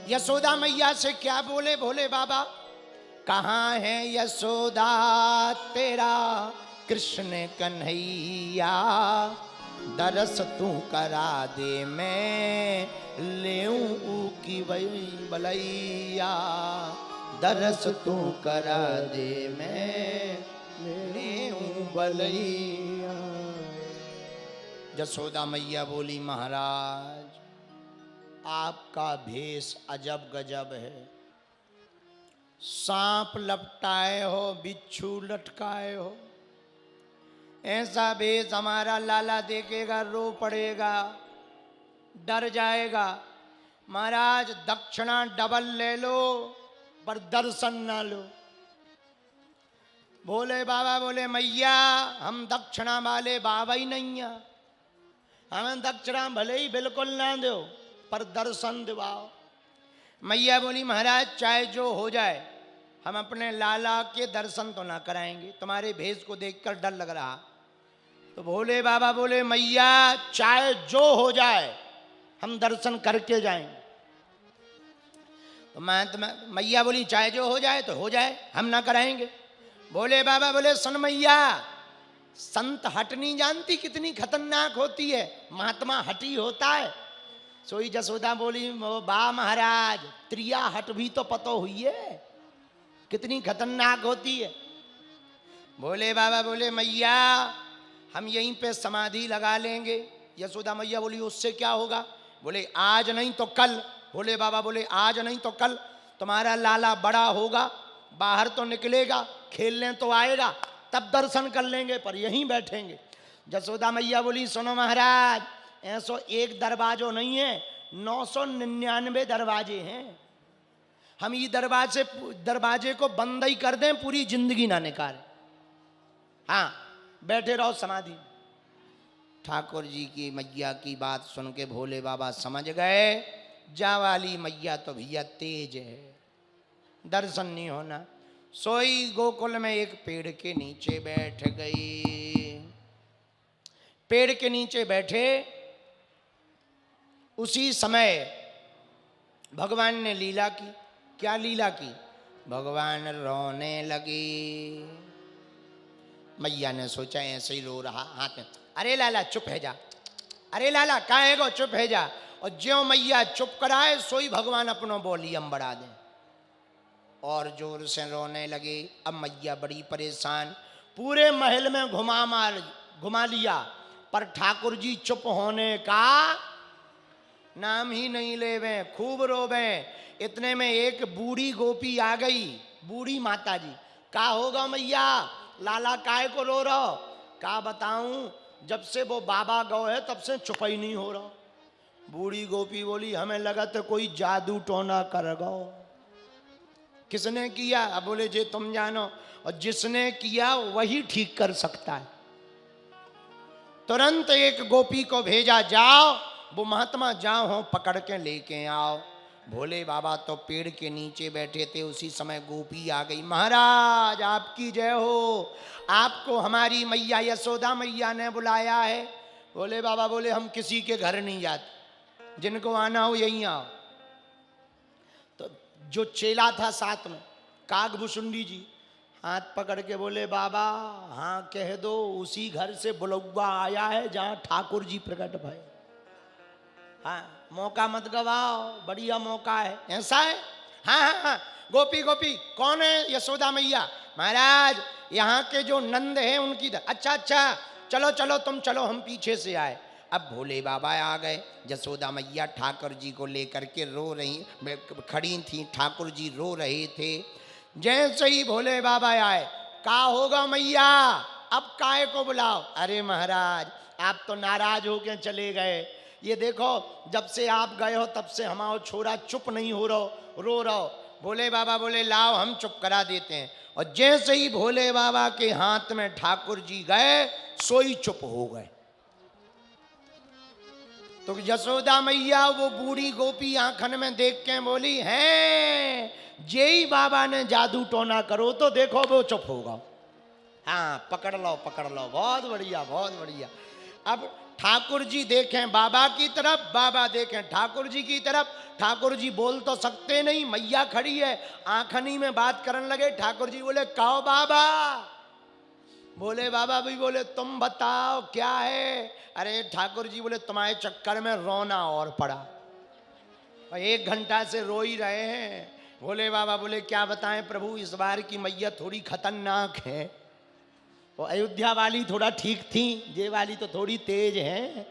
यशोदा मैया से क्या बोले भोले बाबा, कहाँ है यशोदा तेरा कृष्ण कन्हैया, दरस तू करा दे मैं लेऊं की वही बलैया, दरस तू करा दे मैं लेऊं बलैया। यशोदा मैया बोली, महाराज आपका भेष अजब गजब है, सांप लपटाए हो बिच्छू लटकाए हो, ऐसा भेष हमारा लाला देखेगा रो पड़ेगा, डर जाएगा। महाराज दक्षिणा डबल ले लो पर दर्शन ना लो। भोले बाबा बोले, मैया हम दक्षिणा वाले बाबा ही नहीं है, हमें दक्षिणा भले ही बिल्कुल ना दो पर दर्शन दिवाओ। मैया बोली, महाराज चाहे जो हो जाए हम अपने लाला के दर्शन तो ना कराएंगे, तुम्हारे भेष को देखकर डर लग रहा। तो भोले बाबा बोले, मैया चाहे जो हो जाए हम दर्शन करके जाएंगे। तो मैया बोली, चाहे जो हो जाए तो हो जाए, हम ना कराएंगे। भोले बाबा बोले, सुन मैया, संत हट नहीं जानती कितनी खतरनाक होती है, महात्मा हटी होता है। सोई जसोदा बोली, बा महाराज त्रिया हट भी तो पतो हुई है कितनी खतरनाक होती है। भोले बाबा बोले, मैया हम यहीं पे समाधि लगा लेंगे। यशोदा मैया बोली, उससे क्या होगा? बोले, आज नहीं तो कल। भोले बाबा बोले, आज नहीं तो कल तुम्हारा लाला बड़ा होगा, बाहर तो निकलेगा, खेलने तो आएगा, तब दर्शन कर लेंगे, पर यहीं बैठेंगे। यशोदा मैया बोली, सुनो महाराज, ऐसो एक दरवाजो नहीं है, 999 दरवाजे हैं, हम ये दरवाजे को बंद ही कर दें, पूरी जिंदगी ना निकाले। हाँ, बैठे रहो समाधि। ठाकुर जी की मैया की बात सुन के भोले बाबा समझ गए, जा वाली मैया तो भैया तेज है, दर्शन नहीं होना। सोई गोकुल में एक पेड़ के नीचे बैठ गई। पेड़ के नीचे बैठे उसी समय भगवान ने लीला की। क्या लीला की? भगवान रोने लगे। मैया ने सोचा ऐसे ही रो रहा, हाथ में, अरे लाला चुप है जा, अरे लाला काहे गो चुप है जा। और ज्यों मैया चुप कराए सोई भगवान अपनो वॉल्यूम बढ़ा दें और जोर से रोने लगे। अब मैया बड़ी परेशान, पूरे महल में घुमा लिया, पर ठाकुर जी चुप होने का नाम ही नहीं लेवे, खूब रोवे। इतने में एक बूढ़ी गोपी आ गई, बूढ़ी माता जी। का होगा मैया, लाला काहे को रो रहो? का बताऊं, जब से वो बाबा गौ है तब से चुप ही नहीं हो रहा। बूढ़ी गोपी बोली, हमें लगा तो कोई जादू टोना कर गो। किसने किया? अब बोले, जे तुम जानो, और जिसने किया वही ठीक कर सकता है। तुरंत एक गोपी को भेजा, जाओ वो महात्मा जाओ हो पकड़ के लेके आओ। भोले बाबा तो पेड़ के नीचे बैठे थे, उसी समय गोपी आ गई। महाराज आपकी जय हो, आपको हमारी मैया यशोदा मैया ने बुलाया है। भोले बाबा बोले, हम किसी के घर नहीं जाते, जिनको आना हो यहीं आओ। तो जो चेला था साथ में, कागभुसुंडी जी, हाथ पकड़ के बोले, बाबा हाँ कह दो, उसी घर से बुलौआ आया है जहाँ ठाकुर जी प्रकट भय। हाँ, मौका मत गवाओ, बढ़िया मौका है। ऐसा है? हाँ हाँ हाँ। गोपी गोपी कौन है? यशोदा मैया। महाराज यहाँ के जो नंद हैं उनकी। अच्छा अच्छा, चलो चलो तुम चलो, हम पीछे से आए। अब भोले बाबा आ गए। यशोदा मैया ठाकुर जी को लेकर के रो रही खड़ी थी, ठाकुर जी रो रहे थे। जैसे ही भोले बाबा आए, का होगा मैया, अब काहे को बुलाओ? अरे महाराज आप तो नाराज हो के चले गए, ये देखो जब से आप गए हो तब से हमारा छोरा चुप नहीं हो रहो, रो रहो। भोले बाबा बोले, लाओ हम चुप करा देते हैं। और जैसे ही भोले बाबा के हाथ में ठाकुर जी गए, सोई चुप हो गए। तो यशोदा मैया वो बूढ़ी गोपी आंखन में देख के बोली, हैं जेई बाबा ने जादू टोना करो तो देखो वो चुप होगा। हाँ पकड़ लो पकड़ लो, बहुत बढ़िया बहुत बढ़िया। अब ठाकुर जी देखें बाबा की तरफ, बाबा देखें ठाकुर जी की तरफ। ठाकुर जी बोल तो सकते नहीं, मैया खड़ी है, आंखनी में बात करने लगे। ठाकुर जी बोले कहो बाबा। बोले बाबा भी बोले तुम बताओ क्या है। अरे ठाकुर जी बोले तुम्हारे चक्कर में रोना और पड़ा, और 1 घंटा से रो ही रहे हैं। भोले बाबा बोले क्या बताएं प्रभु, इस बार की मैया थोड़ी खतरनाक है। वो अयोध्या वाली थोड़ा ठीक थी, ये वाली तो थोड़ी तेज है।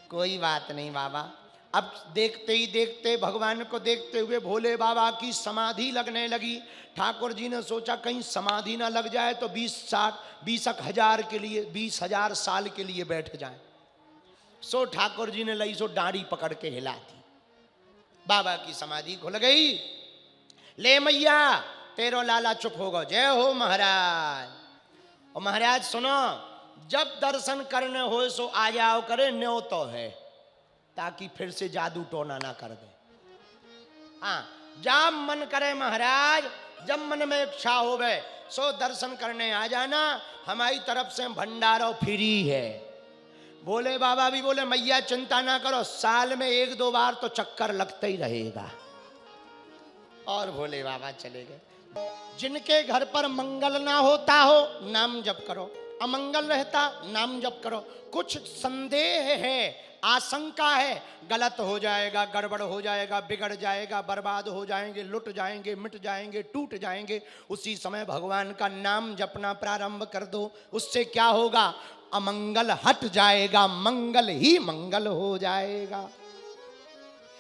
कोई बात नहीं बाबा। अब देखते ही देखते, भगवान को देखते हुए भोले बाबा की समाधि लगने लगी। ठाकुर जी ने सोचा कहीं समाधि ना लग जाए तो 20,000 के लिए, 20,000 साल के लिए बैठ जाए। सो ठाकुर जी ने लई सो डांडी पकड़ के हिला दी, बाबा की समाधि खुल गई। ले मैया तेरो लाला चुप होगा। जय हो महाराज। और महाराज सुनो, जब दर्शन करने हो सो आ जाओ करे, न्यो तो है, ताकि फिर से जादू टोना ना कर दे। हाँ, जब मन करे महाराज, जब मन में इच्छा हो गए सो दर्शन करने आ जाना। हमारी तरफ से भंडारा फ्री है। बोले बाबा भी बोले मैया चिंता ना करो, साल में 1-2 बार तो चक्कर लगता ही रहेगा। और भोले बाबा चले गए। जिनके घर पर मंगल ना होता हो नाम जप करो, अमंगल रहता नाम जप करो। कुछ संदेह है, आशंका है, गलत हो जाएगा, गड़बड़ हो जाएगा, बिगड़ जाएगा, बर्बाद हो जाएंगे, लुट जाएंगे, मिट जाएंगे, टूट जाएंगे, उसी समय भगवान का नाम जपना प्रारंभ कर दो। उससे क्या होगा, अमंगल हट जाएगा, मंगल ही मंगल हो जाएगा।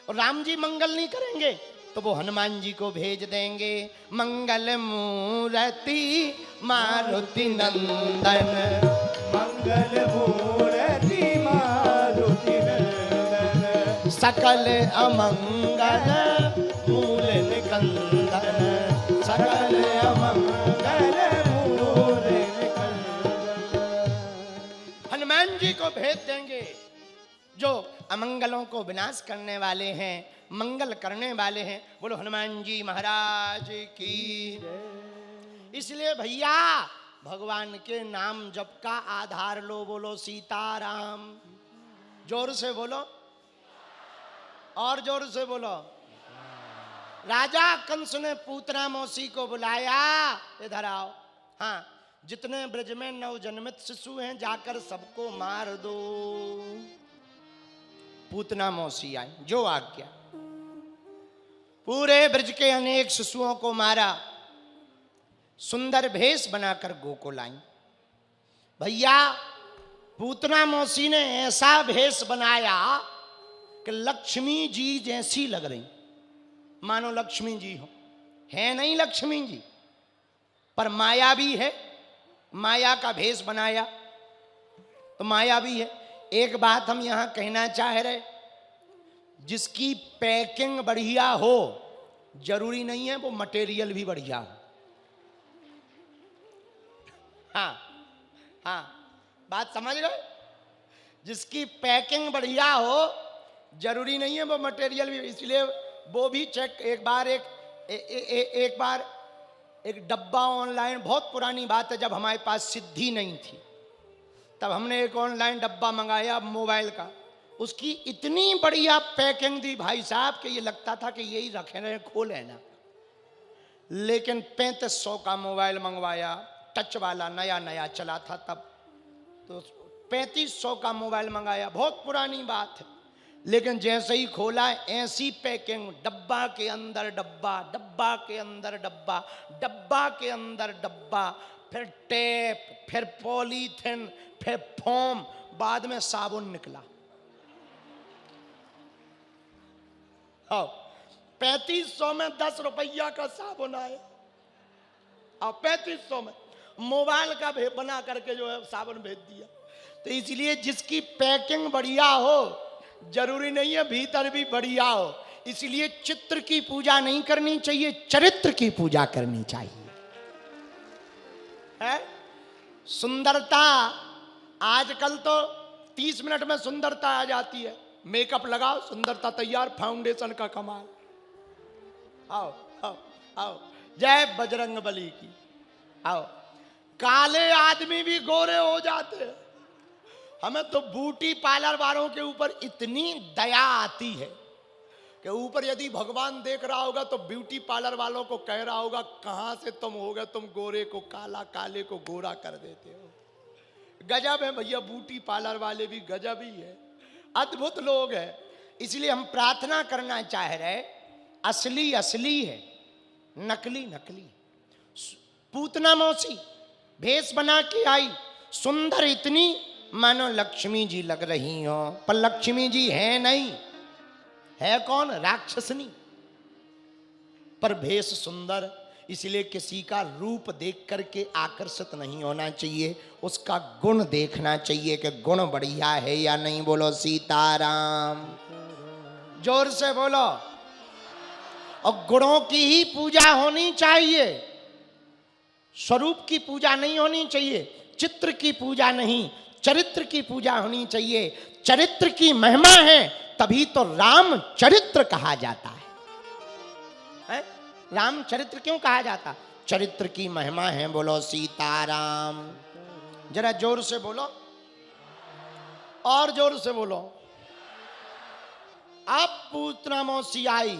और राम जी मंगल नहीं करेंगे तो वो हनुमान जी को भेज देंगे। मंगल मूर्ति मारुति नंदन, मंगल मूर्ति मारुति नंदन, सकल अमंगल मूल निकंदन, सकल अमंगल मूल निकंदन। हनुमान जी को भेज देंगे, जो अमंगलों को विनाश करने वाले हैं, मंगल करने वाले हैं। बोलो हनुमान जी महाराज की। इसलिए भैया भगवान के नाम जप का आधार लो। बोलो सीताराम। जोर से बोलो, और जोर से बोलो। राजा कंस ने पूतना मौसी को बुलाया, इधर आओ। हाँ, जितने ब्रज में नवजन्मित शिशु हैं जाकर सबको मार दो। पूतना मौसी आई, जो आज्ञा। पूरे ब्रज के अनेक शिशुओं को मारा, सुंदर भेष बनाकर गोकुल आई। भैया पूतना मौसी ने ऐसा भेष बनाया कि लक्ष्मी जी जैसी लग रही, मानो लक्ष्मी जी हो। है नहीं लक्ष्मी जी, पर माया भी है। माया का भेष बनाया तो माया भी है। एक बात हम यहां कहना चाह रहे, जिसकी पैकिंग बढ़िया हो जरूरी नहीं है वो मटेरियल भी बढ़िया हो। हाँ हाँ, बात समझ गए। जिसकी पैकिंग बढ़िया हो जरूरी नहीं है वो मटेरियल भी। इसलिए वो भी चेक। एक बार एक डब्बा ऑनलाइन, बहुत पुरानी बात है, जब हमारे पास सिद्धि नहीं थी तब हमने एक ऑनलाइन डब्बा मंगाया मोबाइल का। उसकी इतनी बढ़िया पैकिंग दी भाई साहब कि ये लगता था कि यही रखे रहे, खोले ना। लेकिन 3500 का मोबाइल मंगवाया, टच वाला, नया नया चला था तब। तो 3500 का मोबाइल मंगाया, बहुत पुरानी बात है। लेकिन जैसे ही खोला ऐसी पैकिंग, डब्बा के अंदर डब्बा, डब्बा के अंदर डब्बा, डब्बा के अंदर डब्बा, फिर टेप, फिर पॉलीथिन, फिर फोम, बाद में साबुन निकला। 3500 में 10 रुपया का साबुन आया। और 3500 में मोबाइल का बना करके जो है साबुन भेज दिया। तो इसलिए जिसकी पैकिंग बढ़िया हो जरूरी नहीं है भीतर भी बढ़िया हो। इसलिए चित्र की पूजा नहीं करनी चाहिए, चरित्र की पूजा करनी चाहिए। है सुंदरता, आजकल तो 30 मिनट में सुंदरता आ जाती है। मेकअप लगाओ, सुंदरता तैयार, फाउंडेशन का कमाल। आओ आओ आओ, जय बजरंग बली की। आओ, काले आदमी भी गोरे हो जाते हैं, हमें तो ब्यूटी पार्लर वालों के ऊपर इतनी दया आती है कि ऊपर यदि भगवान देख रहा होगा तो ब्यूटी पार्लर वालों को कह रहा होगा, कहां से तुम हो गए, तुम गोरे को काला, काले को गोरा कर देते हो। गजब है भैया, ब्यूटी पार्लर वाले भी गजब ही है, अद्भुत लोग हैं। इसलिए हम प्रार्थना करना चाह रहे, असली असली है, नकली नकली। पूतना मौसी भेष बना के आई, सुंदर इतनी मानो लक्ष्मी जी लग रही हो, पर लक्ष्मी जी है नहीं, है कौन, राक्षसनी, पर भेष सुंदर। इसलिए किसी का रूप देख करके आकर्षित नहीं होना चाहिए, उसका गुण देखना चाहिए कि गुण बढ़िया है या नहीं। बोलो सीताराम, जोर से बोलो। और गुणों की ही पूजा होनी चाहिए, स्वरूप की पूजा नहीं होनी चाहिए, चित्र की पूजा नहीं, चरित्र की पूजा होनी चाहिए। चरित्र की महिमा है तभी तो राम चरित्र कहा जाता है? राम चरित्र क्यों कहा जाता? चरित्र की महिमा है। बोलो सीताराम, जरा जोर से बोलो, और जोर से बोलो। अब पूतना मौसी आई,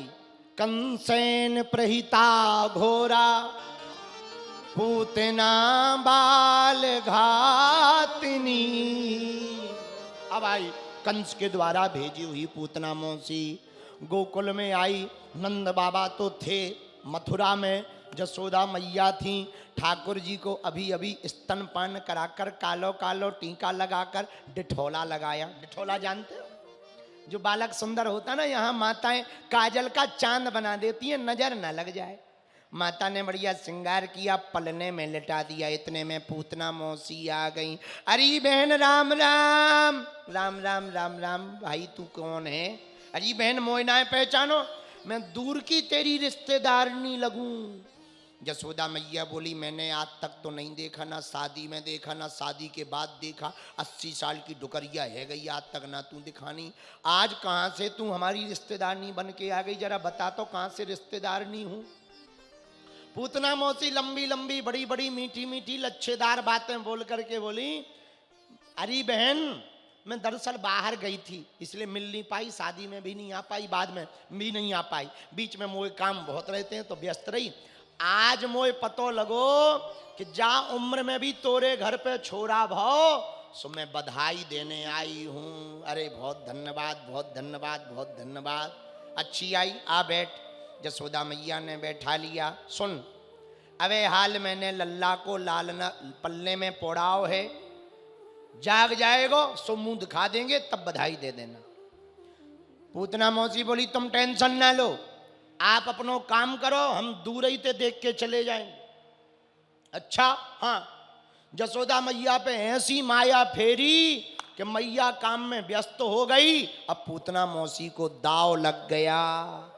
कंसेन प्रहिता घोरा, पूतना बाल घातनी। अब आई कंस के द्वारा भेजी हुई पूतना मौसी, गोकुल में आई। नंद बाबा तो थे मथुरा में, जसोदा मैया थी, ठाकुर जी को अभी अभी स्तनपान कराकर कालो कालो टीका लगाकर डिठोला लगाया। डिठोला जानते हो, जो बालक सुंदर होता ना, यहाँ माताएं काजल का चांद बना देती है, नजर ना लग जाए। माता ने बढ़िया श्रृंगार किया, पलने में लिटा दिया। इतने में पूतना मौसी आ गई। अरे बहन राम राम, राम राम राम राम। भाई तू कौन है? अरे बहन मोयना पहचानो, मैं दूर की तेरी रिश्तेदारनी लगूं। जसोदा मैया बोली, मैंने आज तक तो नहीं देखा, ना शादी में देखा, ना शादी के बाद देखा। 80 साल की डुकरिया है गई, आज तक ना तू दिखानी। आज कहाँ से तू हमारी रिश्तेदारनी बन के आ गई? जरा बता तो कहाँ से रिश्तेदारनी हूँ? पूतना मौसी लंबी लंबी बड़ी बड़ी मीठी मीठी लच्छेदार बातें बोल करके बोली, अरे बहन मैं दरअसल बाहर गई थी, इसलिए मिल नहीं पाई, शादी में भी नहीं आ पाई, बाद में भी नहीं आ पाई, बीच में मोए काम बहुत रहते हैं तो व्यस्त रही। आज मोए पतो लगो कि जा उम्र में भी तोरे घर पे छोरा भाव, सो मैं बधाई देने आई हूँ। अरे बहुत धन्यवाद, बहुत धन्यवाद, बहुत धन्यवाद। अच्छी आई, आ बैठ। जसोदा मैया ने बैठा लिया। सुन, अबे हाल मैंने लल्ला को लालना पल्ले में पोड़ाओ है, जाग जाएगो सो मुंह दिखा देंगे, तब बधाई दे देना। पूतना मौसी बोली, तुम टेंशन ना लो, आप अपनो काम करो, हम दूर ही ते देख के चले जाएंगे। अच्छा हाँ। जसोदा मैया पे ऐसी माया फेरी कि मैया काम में व्यस्त हो गई। अब पूतना मौसी को दाव लग गया।